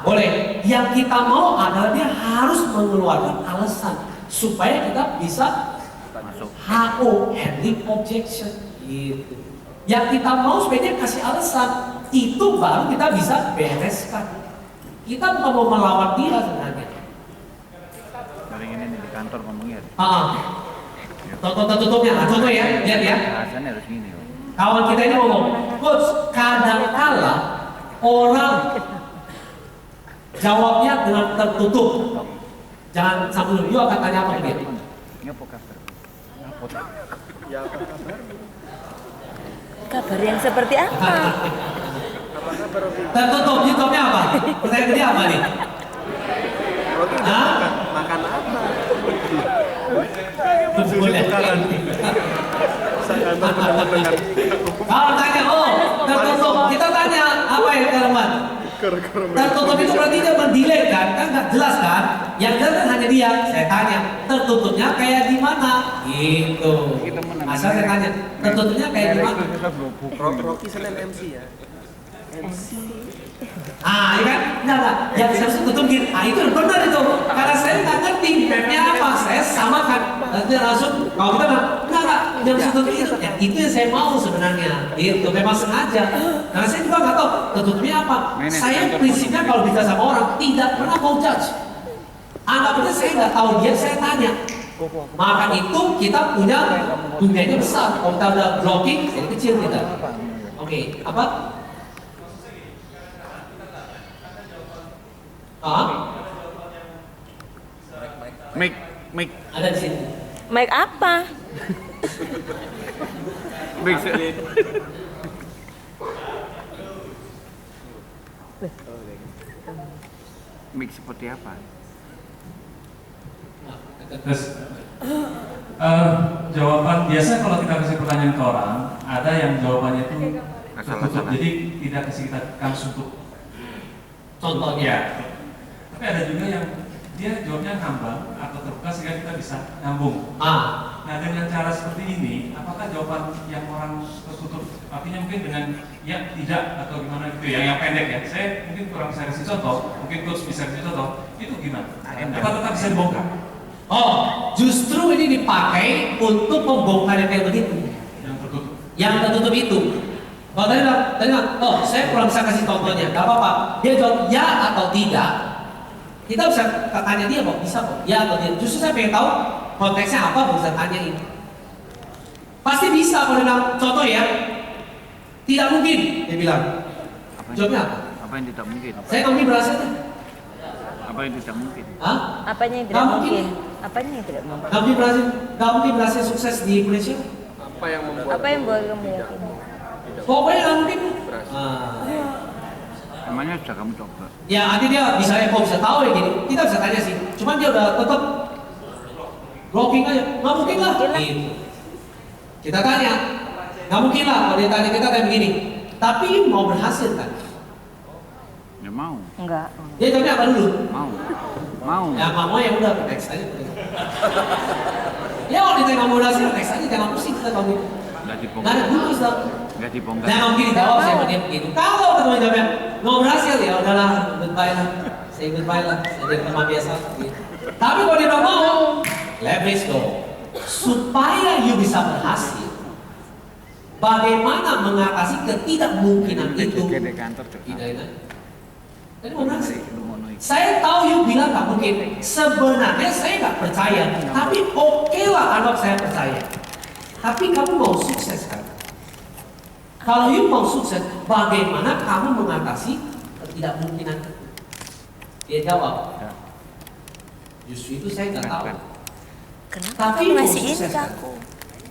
Boleh. Yang kita mau adalah dia harus mengeluarkan alasan supaya kita bisa Masuk. HO, handling objection, gitu. Yang kita mau supaya dia kasih alasan, itu baru kita bisa bereskan. Kita bukan mau melawan dia sebenarnya. Sering ini nih, di kantor ngomongnya. Tutupnya, contoh ya, lihat ya. Alasannya harus gini. Om. Kawan kita ini ngomong, coach, kadang-kala orang jawabnya dengan tertutup. Jangan sambil dulu akan tanya apa dia. Ini apa kabar? Apa? Ya apa kabar? Kabar yang seperti apa? Apa kabar Rocky? Tertutup, YouTube-nya apa? Pertanyaan dia apa nih? Rocky makan apa? Boleh. Saya mendengar. Kalau tanya, tertutup. Kita tanya, apa ya teman? Tertutup itu berarti dia mendelay kan nggak jelas kan? Yang jelas kan hanya dia. Saya tanya, tertutupnya kayak gimana? Gitu. Asal saya tanya, tertutupnya kayak gimana? Rocky Senin MC ya. Ya kan? Enggak. Yang saya tutup gitu. Itu benar itu. Karena saya nggak ngerti mapnya apa. Saya samakan. Nanti langsung kalau kita enggak. Yang tutup itu. Ya, itu yang saya mau sebenarnya. Itu memang sengaja. Karena saya juga nggak tahu tutupnya apa. Saya prinsipnya kalau bicara sama orang tidak pernah mau judge. Anggapnya saya nggak tahu dia, saya tanya. Maka itu kita punya dunianya besar. Kalau kita udah blocking, jadi kecil kita. Oke, apa? Mic. Ada di sini. Mic apa? Mic. Mic seperti apa? Terus jawaban biasa kalau kita kasih pertanyaan ke orang, ada yang jawabannya itu tertutup, jadi tidak kasih kita kans untuk Contohnya. ya. Tapi ada juga yang dia jawabnya ngambang atau terbuka sehingga kita bisa nyambung. Nah dengan cara seperti ini, apakah jawaban yang orang tertutup, artinya mungkin dengan ya tidak atau gimana gitu, yang pendek ya. Saya mungkin kurang bisa kasih contoh, mungkin coach bisa kasih contoh. Itu gimana? Apa tetap bisa dibongkar? Oh, justru ini dipakai untuk membongkar yang kayak begitu. Yang tertutup. Yang tertutup itu. Kalau tadi bilang, oh saya kurang bisa kasih contohnya, gak apa-apa. Dia jawab ya atau tidak. Kita bisa tanya dia kok, bisa kok, ya atau tidak. Justru saya pengen tahu konteksnya apa, bisa tanyain. Pasti bisa kalau dia bilang, contoh ya, tidak mungkin, dia bilang. Jawabnya apa? Apa yang tidak mungkin? Saya nggak mungkin berhasil. Apa yang tidak mungkin? Hah? Apanya yang tidak Nggak mungkin. mungkin? Apanya yang tidak mungkin? Nggak mungkin berhasil sukses di Indonesia. Apa yang membuat Apa yang buat kamu yakin? Pokoknya nggak mungkin. Emangnya sudah kamu coba? Ya nanti dia bisa bisa tahu ya gini. Kita bisa tanya sih. Cuman dia udah tetap blocking aja. Nggak mungkin lah. Mungkin lah. Gitu. Kita tanya. Nggak mungkin lah kalau dia tanya kita kayak begini. Tapi mau berhasil kan? Ya mau, Enggak. Dia jawabnya apa dulu? mau. Ya nggak mau ya udah next aja. Ya kalau ditanya nggak mau berhasil next aja. Jangan pusing kita kalau gitu. Nggak Nggak dibongkar. ada dulu Ustaz. Nggak dibongkar. Jangan mungkin dijawab saya sama dia begitu. Kalau ketemu jawabnya mau berhasil ya udahlah goodbye lah. Say goodbye lah. Saya jadi teman biasa. Gitu. Tapi kalau dia nggak mau, let's go. Supaya you bisa berhasil, bagaimana mengatasi ketidakmungkinan itu? Di kantor Tidak enak. Tadi mau berhasil. mau naik. Saya tahu you bilang nggak mungkin. Sebenarnya saya nggak percaya. Tapi oke lah anak saya percaya. Tapi kamu mau sukses kan? Kalau you mau sukses, bagaimana kamu mengatasi ketidakmungkinan itu? Dia jawab, justru itu saya nggak tahu. Kenapa Tapi kamu mau ngasih ini sukses ke kan? aku?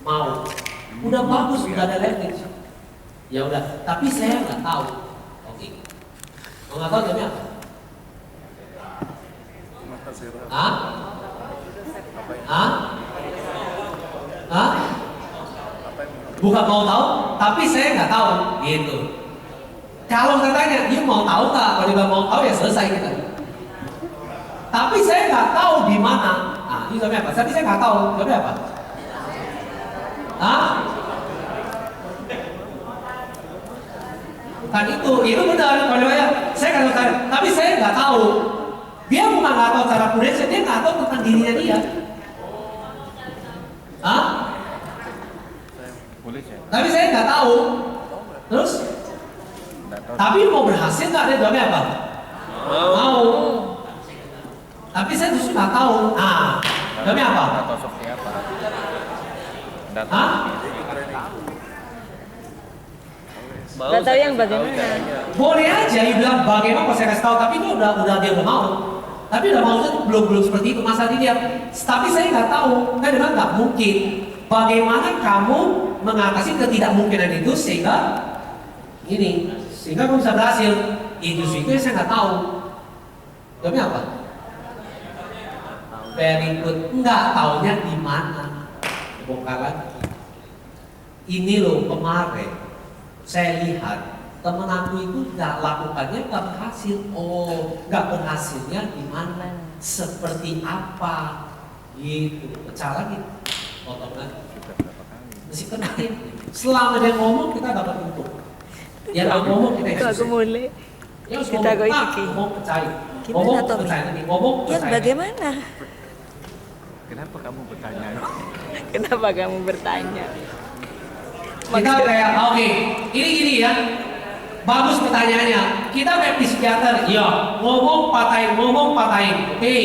Mau. Udah bagus, udah ada leverage. Ya udah, tapi saya nggak tahu. Oke. Mau nggak tahu jawabnya apa? Hah? Hah? Hah? Bukan mau tahu, tapi saya nggak tahu, gitu. Kalau saya tanya, you mau tahu nggak? Kalau dia mau tahu ya selesai kita. Tapi saya nggak tahu di mana. Ah, ini jawabnya apa? Tapi saya nggak tahu. Jawabnya apa? Hah? Kan itu benar. Kalau dia, saya nggak tahu. Tapi saya nggak tahu. Dia bukan nggak tahu cara progresnya, dia nggak tahu tentang dirinya dia. Hah? Boleh saya? Tapi saya nggak tahu. Terus? Nggak tahu. Tapi mau berhasil nggak? Dia jawabnya apa? Mau. Tapi saya justru nggak tahu. Ah, jawabnya apa? Nggak tahu seperti apa. Nggak tahu. Hah? Gak tahu yang bagaimana. Boleh aja dia bilang bagaimana kalau saya kasih tahu, tapi itu udah dia udah mau. Tapi udah mau belum seperti itu masa dia. Tapi saya nggak tahu. Kan dia bilang nggak mungkin. Bagaimana kamu mengatasi ketidakmungkinan itu sehingga kamu bisa berhasil? Itu yang saya nggak tahu. Jawabnya apa? Very good. Nggak taunya di mana? Bongkar lagi. Ini loh kemarin saya lihat temen aku itu nggak lakukannya nggak berhasil. Oh, nggak berhasilnya di mana? Seperti apa? Gitu. Pecah lagi. Potong lagi. Mesti kenalin. Selama dia ngomong kita dapat untung. Dia nggak ngomong kita Kok aku mulai? Ya harus Kita ngomong. kok iki. Ngomong percaya. Gimana, Ngomong Tommy? percaya lagi. Ngomong Ya percaya. bagaimana? Kenapa kamu bertanya? Kenapa kamu bertanya? Kita kayak oke, ini gini ya. Bagus pertanyaannya. Kita kayak psikiater, ya ngomong patahin. Oke,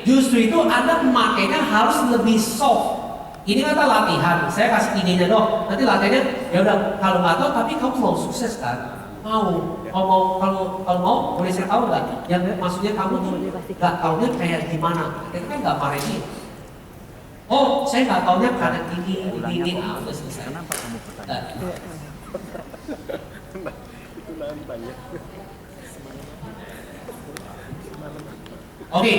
justru itu Anda memakainya harus lebih soft. Ini kata latihan. Saya kasih idenya dong. Nanti latihannya ya udah kalau nggak tahu tapi kamu mau sukses kan? Mau. Kalau mau boleh saya tahu nggak? Yang maksudnya kamu tuh nggak taunya kayak gimana? Kita kan nggak marahin. Oh, saya nggak taunya karena ini. Ah, udah selesai. Kenapa kamu bertanya? Oke.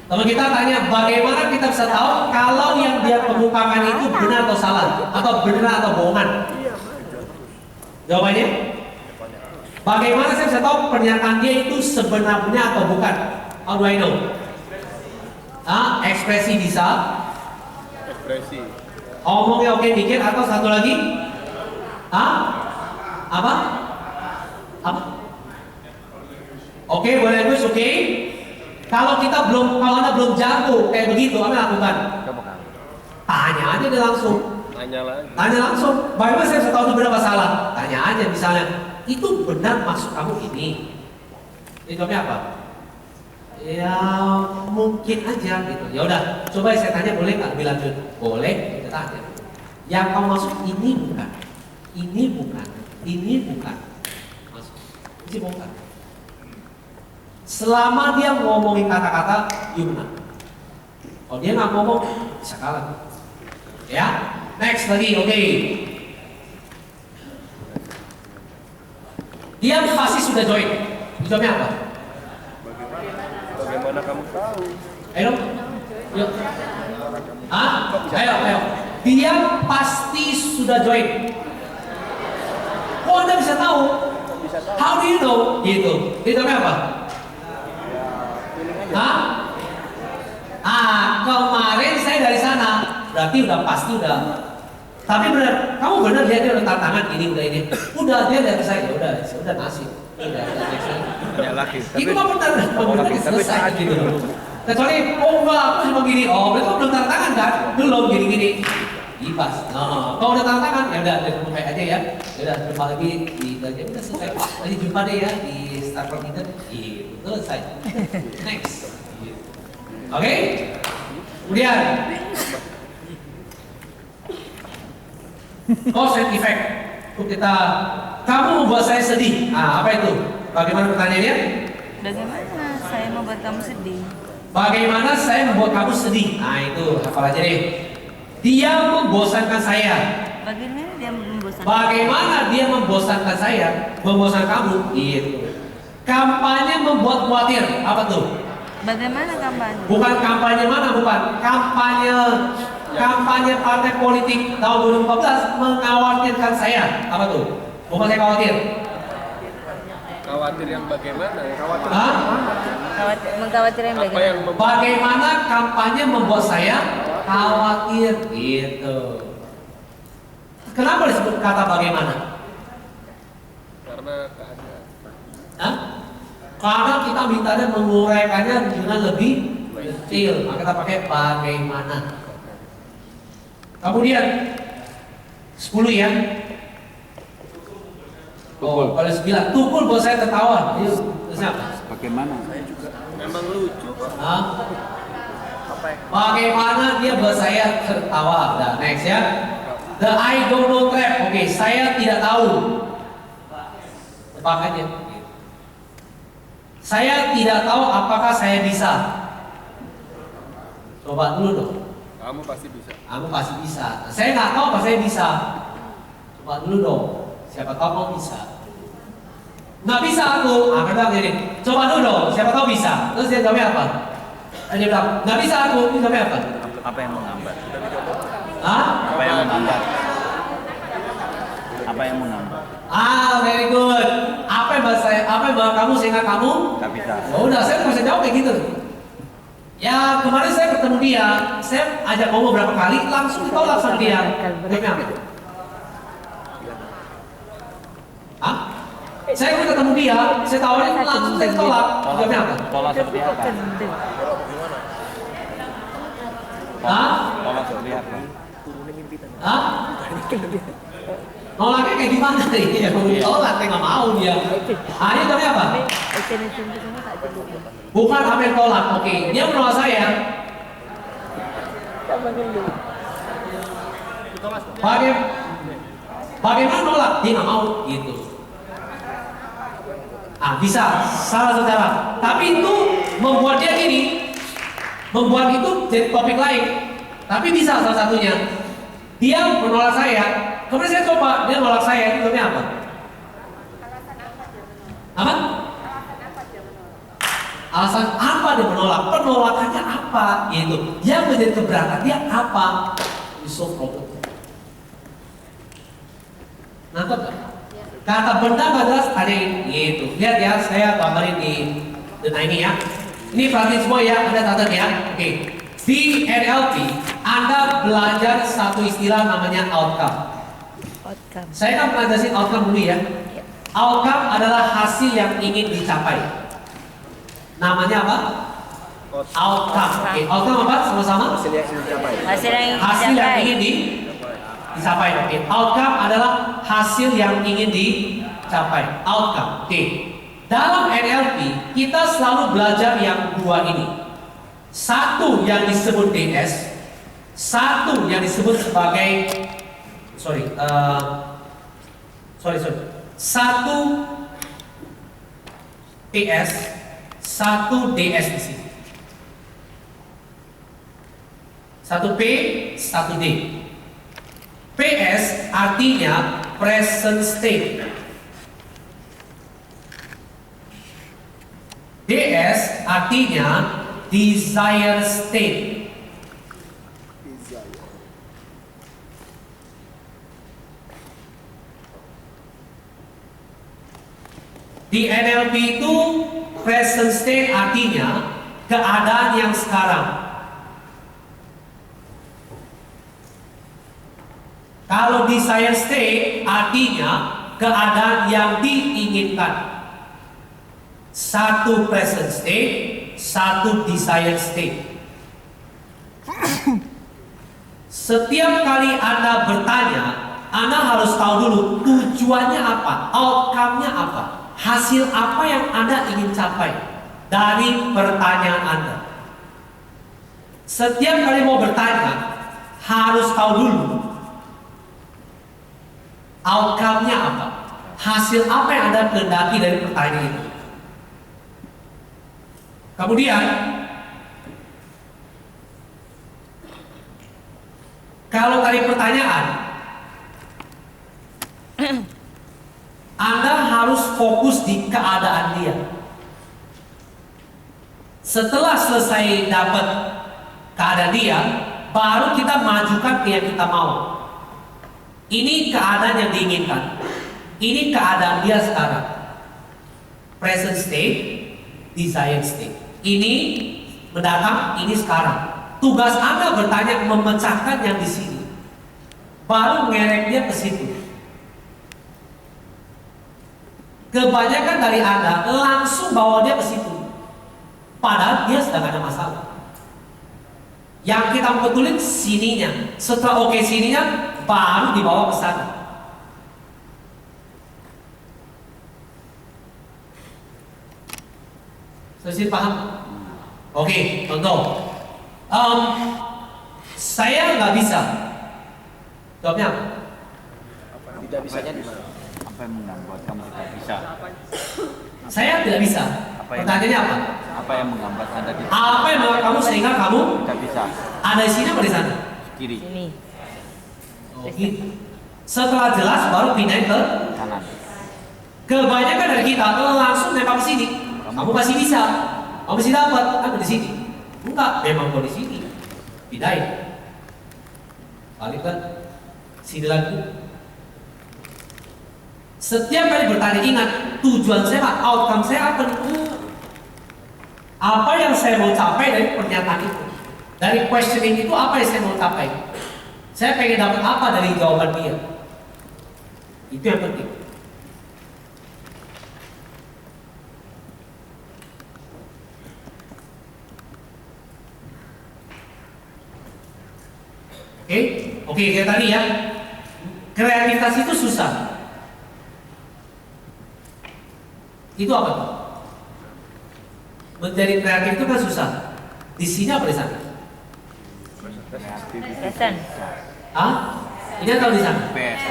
Teman kita tanya, bagaimana kita bisa tahu kalau yang dia kemukakan itu benar atau salah, atau benar atau bohongan? Jawabannya? Bagaimana saya bisa tahu pernyataan dia itu sebenarnya atau bukan? How do I know? Ekspresi bisa. Ekspresi. Omongnya oke dikit atau satu lagi? Apa? Oke, boleh gus, oke. Kalau Anda belum jago kayak begitu, apa yang lakukan? Tanya aja dia langsung. Tanya langsung. Bagaimana saya bisa tahu itu benar apa salah? Tanya aja misalnya, itu benar maksud kamu ini? Jawabnya apa? Ya mungkin aja gitu. Ya udah, coba saya tanya boleh nggak? Lebih lanjut. Boleh, kita tanya. Yang kamu maksud ini bukan, ini bukan, ini bukan. Maksud, ini bukan. Selama dia ngomongin kata-kata, you benar. Kalau dia nggak ngomong, bisa kalah. Ya, next lagi, oke. Dia pasti sudah join. Jawabnya apa? Bagaimana kamu tahu? Ayo, yuk. Ayo. Dia pasti sudah join. Kok Anda bisa tahu? How do you know? Gitu. Itu apa? Kemarin saya dari sana. Berarti udah pasti udah. Tapi benar, kamu benar dia udah tantangan ini udah ini. Udah dia dari saya, udah nasib. Ya lagi. Itu mah benar selesai gitu. Kecuali enggak aku cuma gini. Berarti kamu belum tantangan kan? Belum gini. Ibas. Kalau udah tantangan ya udah mulai aja ya. Ya udah jumpa lagi di ya udah selesai. Nanti jumpa deh ya di Startup Meetup. Gitu, selesai. Next. Oke? Kemudian cause and effect. Untuk kita, kamu membuat saya sedih. Apa itu? Bagaimana pertanyaannya? Bagaimana saya membuat kamu sedih? Bagaimana saya membuat kamu sedih? Itu hafal aja deh. Dia membosankan saya. Bagaimana dia membosankan? Bagaimana dia membosankan saya? Membosankan kamu? Gitu. Kampanye membuat khawatir. Apa tuh? Bagaimana kampanye? Bukan kampanye mana, bukan. Kampanye partai politik tahun 2014 mengkhawatirkan saya. Apa tuh? Bukan saya khawatir. Khawatir yang bagaimana? Mengkhawatir yang bagaimana? Bagaimana kampanye membuat saya khawatir gitu. Kenapa disebut kata bagaimana? Karena keadaan. Karena kita mintanya menguraikannya dengan lebih kecil, maka kita pakai bagaimana. Kemudian 10 ya. Kalau 9 tukul buat saya tertawa. Bagaimana? Memang lucu kok. Bagaimana dia buat saya tertawa. Nah, next ya. The I don't know trap. Oke, saya tidak tahu. Tebak aja. Saya tidak tahu apakah saya bisa. Coba dulu dong. Kamu pasti bisa. Kamu pasti bisa. Nah, saya nggak tahu apa saya bisa. Coba dulu dong. Siapa tahu kamu bisa. Nggak bisa aku. Dia bilang gini. Coba dulu dong. Siapa tahu bisa. Terus dia jawabnya apa? Dia bilang nggak bisa aku. Dia jawabnya apa? Apa yang menghambat? Apa yang menghambat? Apa yang menghambat? Very good. Apa yang bahasa saya? Apa yang bahasa kamu sehingga kamu? Nggak bisa. Udah, saya nggak bisa jawab kayak gitu. Ya kemarin saya ketemu dia, saya ajak ngomong berapa kali, langsung ditolak sama dia. Jawabnya apa? Saya udah ketemu dia, saya tawarin langsung saya ditolak. Jawabnya apa? Tolak seperti apa? Tolak seperti apa? Nolaknya kayak gimana nih? Ya mau ditolak, saya nggak mau dia. Ini jawabnya apa? Bukan apa yang tolak, oke. Dia menolak saya. Bagaimana nolak? Dia nggak mau, gitu. Bisa, salah satu cara. Tapi itu membuat dia gini, membuat itu jadi topik lain. Tapi bisa salah satunya. Dia menolak saya. Kemudian saya coba, dia nolak saya. Itu apa? Apa? Alasan apa dia menolak? Penolakannya apa? Gitu. Yang menjadi keberatan dia apa? You solve problem. Nangkep gak? Kata benda gak jelas ada ini. Gitu. Lihat ya, saya gambarin di data ini ya. Ini perhatian semua ya, Anda catat ya. Oke. Di NLP, Anda belajar satu istilah namanya outcome. Outcome. Saya akan pernah jelasin outcome dulu ya. Outcome adalah hasil yang ingin dicapai. Namanya apa? Outcome. Oke, outcome apa? Sama-sama? Hasil yang ingin dicapai. Hasil yang ingin Hasil yang dicapai. ingin dicapai. Oke, outcome adalah hasil yang ingin dicapai. Outcome. Oke. Dalam NLP, kita selalu belajar yang dua ini. Satu yang disebut DS, satu yang disebut sebagai satu PS, satu DS di sini. Satu P, satu D. PS artinya present state. DS artinya desired state. Di NLP itu present state artinya keadaan yang sekarang. Kalau desired state artinya keadaan yang diinginkan. Satu present state, satu desired state. Setiap kali Anda bertanya, Anda harus tahu dulu tujuannya apa, outcome-nya apa, hasil apa yang Anda ingin capai dari pertanyaan Anda. Setiap kali mau bertanya, harus tahu dulu outcome-nya apa, hasil apa yang Anda kehendaki dari pertanyaan itu. Kemudian, kalau tadi pertanyaan, Anda harus fokus di keadaan dia. Setelah selesai dapat keadaan dia, baru kita majukan ke yang kita mau. Ini keadaan yang diinginkan. Ini keadaan dia sekarang. Present state, desired state. Ini mendatang, ini sekarang. Tugas Anda bertanya memecahkan yang di sini. Baru ngerek dia ke situ. Kebanyakan dari Anda langsung bawa dia ke situ. Padahal dia sedang ada masalah. Yang kita betulin sininya. Setelah oke sininya, baru dibawa ke sana. Selesai paham? Oke, contoh. Saya nggak bisa. Jawabnya apa? Tidak bisanya di mana? Apa yang membuat kamu tidak bisa? Saya tidak bisa. Pertanyaannya apa? Apa yang menghambat Anda tidak Apa yang membuat kamu sehingga kamu bisa? ada di sini apa di sana? Kiri, Ini. Oh, gitu. Setelah jelas baru pindah ke kanan. kebanyakan dari kita langsung nembak ke sini. Kamu pasti bisa. Kamu pasti dapat. Kamu di sini. Enggak, memang kau di sini. Pindahin. Balikkan. Sini lagi. Setiap kali bertanya ingat tujuan saya, outcome saya apa? Apa yang saya mau capai dari pernyataan itu? Dari questioning itu apa yang saya mau capai? Saya pengen dapat apa dari jawaban dia? Itu yang penting. Oke, kayak tadi ya. Kreativitas itu susah. Itu apa tuh? Menjadi kreatif itu kan susah. Di sini apa di sana? Present. Hah? Ini atau di sana? PS.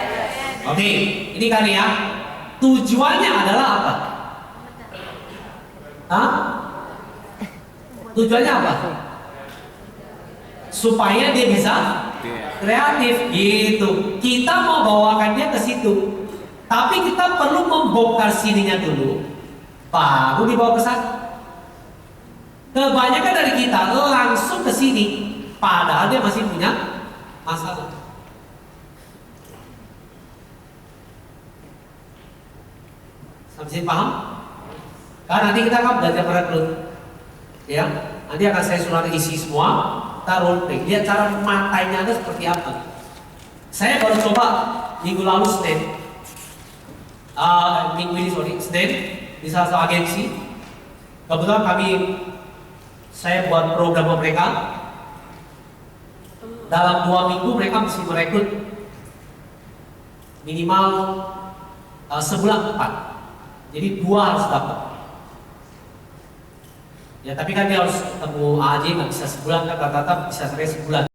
Oke, ini kali ya. Tujuannya adalah apa? Hah? Tujuannya apa? Supaya dia bisa kreatif gitu. Kita mau bawakan dia ke situ. Tapi kita perlu membongkar sininya dulu. Baru dibawa ke sana. Kebanyakan dari kita langsung ke sini, padahal dia masih punya masalah. Sampai sini paham? Karena nanti kita akan belajar merekrut, ya. Nanti akan saya suruh isi semua, taruh role lihat cara matanya ada seperti apa. Saya baru coba minggu lalu minggu ini Senin di salah satu agensi. Kebetulan saya buat program mereka. Dalam 2 minggu mereka mesti merekrut minimal sebulan 4. Jadi 2 harus dapat. Ya tapi kan dia harus ketemu AJ nggak bisa sebulan, kan rata-rata bisa sampai sebulan.